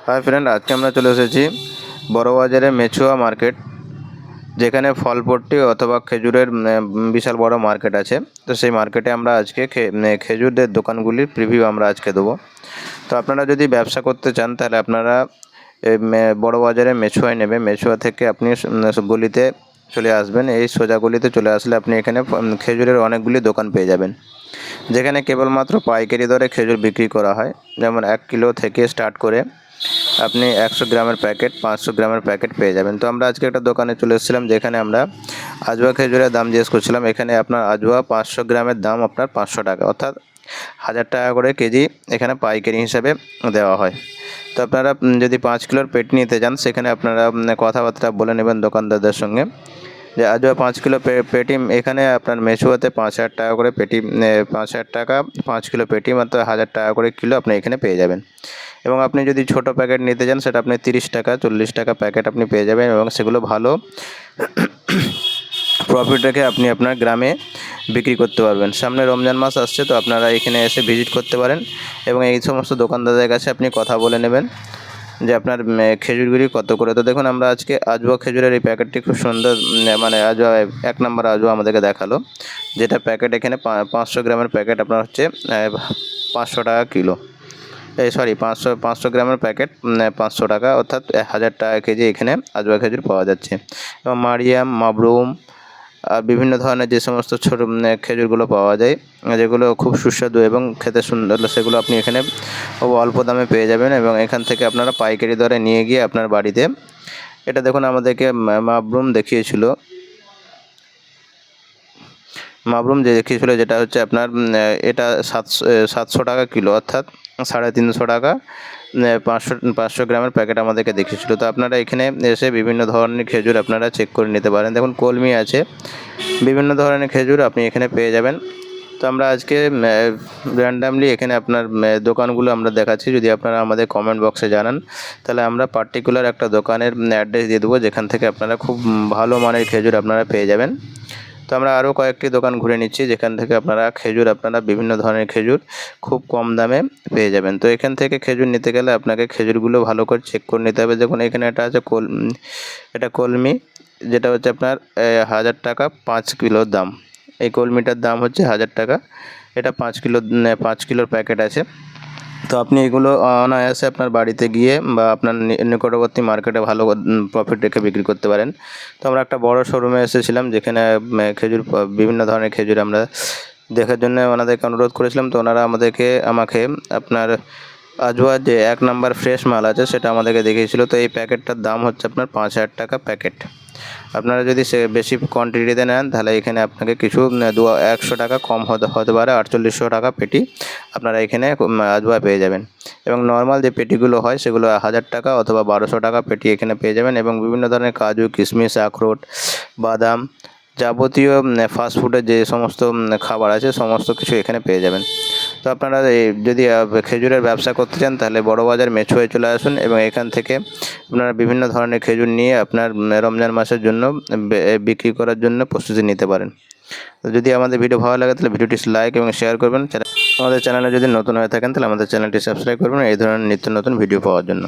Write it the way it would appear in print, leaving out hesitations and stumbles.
Hi friend, আজকে আমরা চলে এসেছি বড়বাজারে মেছুয়া মার্কেট, যেখানে ফলপট্টি অথবা খেজুরের বিশাল বড় মার্কেট আছে। তো সেই মার্কেটে আমরা আজকে খেজুরের দোকানগুলির প্রিভিউ আমরা আজকে দেবো। তো আপনারা যদি ব্যবসা করতে চান তাহলে আপনারা বড়বাজারে মেছুয়ায় নেবে। মেছুয়া থেকে আপনি গলিতে চলে আসবেন। এই সোজা গলিতে চলে আসলে আপনি এখানে খেজুরের অনেকগুলি দোকান পেয়ে যাবেন, যেখানে কেবলমাত্র পাইকারি দরে খেজুর বিক্রি করা হয়। যেমন 1 কিলো থেকে স্টার্ট করে আপনি 100 গ্রামের প্যাকেট, 500 গ্রামের প্যাকেট পেয়ে যাবেন। তো আমরা আজকে একটা দোকানে চলে এসেছিলাম, যেখানে আমরা আজওয়া খেজুরের দাম জিজ্ঞেস করছিলাম। এখানে আপনার আজওয়া 500 গ্রামের দাম আপনার 500 টাকা, অর্থাৎ 1000 টাকা করে কেজি এখানে পাইকারি হিসাবে দেওয়া হয়। তো আপনারা যদি 5 কিলোর পেটি নিতে চান, সেখানে আপনারা কথাবার্তা বলে নেবেন দোকানদারদের সঙ্গে, যে আজওয়া 5 কিলো পেটি এখানে আপনার মেছুয়াতে 5000 টাকা করে পেটি, 5000 টাকা 5 কিলো পেটি, মাত্র 1000 টাকা করে কিলো আপনি এখানে পেয়ে যাবেন। এবং আপনি যদি ছোট প্যাকেট নিতে চান, সেটা আপনি 30 টাকা 40 টাকা প্যাকেট আপনি পেয়ে যাবেন, এবং সেগুলো ভালো প্রফিট রেখে আপনি আপনার গ্রামে বিক্রি করতে পারবেন। সামনে রমজান মাস আসছে, তো আপনারা এখানে এসে ভিজিট করতে পারেন এবং এই সমস্ত দোকানদারদের কাছে আপনি কথা বলে নেবেন যে আপনার খেজুরগুলি কত করে। তো দেখুন, আমরা আজকে আজওয়া খেজুরের এই প্যাকেটটি খুব সুন্দর, মানে আজওয়া 1 নম্বর আজওয়া আমাদেরকে দেখালো, যেটা প্যাকেট এখানে 500 গ্রামের প্যাকেট আপনার হচ্ছে 500 টাকা কিলো। 500 গ্রামের প্যাকেট 500 টাকা, অর্থাৎ 1000 টাকা কেজি এখানে আজওয়া খেজুর পাওয়া যাচ্ছে। এবং মারিয়াম, মাবরুম আর বিভিন্ন ধরনের যে সমস্ত ছোট খেজুরগুলো পাওয়া যায়, যেগুলো খুব সুস্বাদু এবং খেতে সুন্দর, সেগুলো আপনি এখানে অল্প দামে পেয়ে যাবেন। এবং এখান থেকে আপনারা পাইকারি দরে নিয়ে গিয়ে আপনার বাড়িতে, এটা দেখুন আমাদেরকে মাবরুম দেখিয়েছিল, যেটা হচ্ছে আপনার এটা 700 টাকা কিলো, অর্থাৎ 350 টাকা 500 গ্রামের প্যাকেট আমাদেরকে দেখিয়েছিল। তো আপনারা এখানে এসে বিভিন্ন ধরনের খেজুর আপনারা চেক করে নিতে পারেন। দেখুন, কলমি আছে, বিভিন্ন ধরনের খেজুর আপনি এখানে পেয়ে যাবেন। তো আমরা আজকে র্যান্ডামলি এখানে আপনার দোকানগুলো আমরা দেখাচ্ছি। যদি আপনারা আমাদের কমেন্ট বক্সে জানান, তাহলে আমরা পার্টিকুলার একটা দোকানের অ্যাড্রেস দিয়ে দেবো, যেখান থেকে আপনারা খুব ভালো মানের খেজুর আপনারা পেয়ে যাবেন। তো আমরা আরও কয়েকটি দোকান ঘুরে নিচ্ছি, যেখান থেকে আপনারা বিভিন্ন ধরনের খেজুর খুব কম দামে পেয়ে যাবেন। তো এখান থেকে খেজুর নিতে গেলে আপনাকে খেজুরগুলো ভালো করে চেক করে নিতে হবে। দেখুন, এখানে এটা আছে এটা কলমি, যেটা হচ্ছে আপনার 1000 টাকা 5 কিলোর দাম। এই কলমিটার দাম হচ্ছে 1000 টাকা। এটা 5 কিলোর প্যাকেট আছে। তো আপনি এগুলো অনায়াসে আপনার বাড়িতে গিয়ে বা আপনার নিকটবর্তী মার্কেটে ভালো প্রফিট রেখে বিক্রি করতে পারেন। তো আমরা একটা বড় শোরুমে এসেছিলাম, যেখানে বিভিন্ন ধরনের খেজুর আমরা দেখার জন্য ওনাদেরকে অনুরোধ করেছিলাম। তো ওনারা আমাকে আপনার আজওয়ার যে 1 নম্বর ফ্রেশ মাল আছে, সেটা আমাদেরকে দেখিয়েছিল। তো এই প্যাকেটটার দাম হচ্ছে আপনার 5000 টাকা প্যাকেট। আপনারা যদি বেশি কোয়ান্টিটিতে নেন, তাহলে এখানে আপনাকে কিছু 100 টাকা কম হতে পারে। 4800 টাকা পেটি আপনারা এখানে আজওয়া পেয়ে যাবেন। এবং নর্মাল যে পেটিগুলো হয়, সেগুলো 1000 টাকা অথবা 1200 টাকা পেটি এখানে পেয়ে যাবেন। এবং বিভিন্ন ধরনের কাজু, কিশমিশ, আখরোট, বাদাম, যাবতীয় ফাস্টফুডের যে সমস্ত খাবার আছে, সমস্ত কিছু এখানে পেয়ে যাবেন। তো আপনারা যদি খেজুরের ব্যবসা করতে চান, তাহলে বড়বাজার মেছুয়ায় চলে আসুন এবং এখান থেকে আপনারা বিভিন্ন ধরনের খেজুর নিয়ে আপনার রমজান মাসের জন্য বিক্রি করার জন্য প্রস্তুতি নিতে পারেন। তো যদি আমাদের ভিডিও ভালো লাগে, তাহলে ভিডিওটি লাইক এবং শেয়ার করবেন। আমাদের চ্যানেলে যদি নতুন হয়ে থাকেন, তাহলে আমাদের চ্যানেলটি সাবস্ক্রাইব করবেন এই ধরনের নিত্য নতুন ভিডিও পাওয়ার জন্য।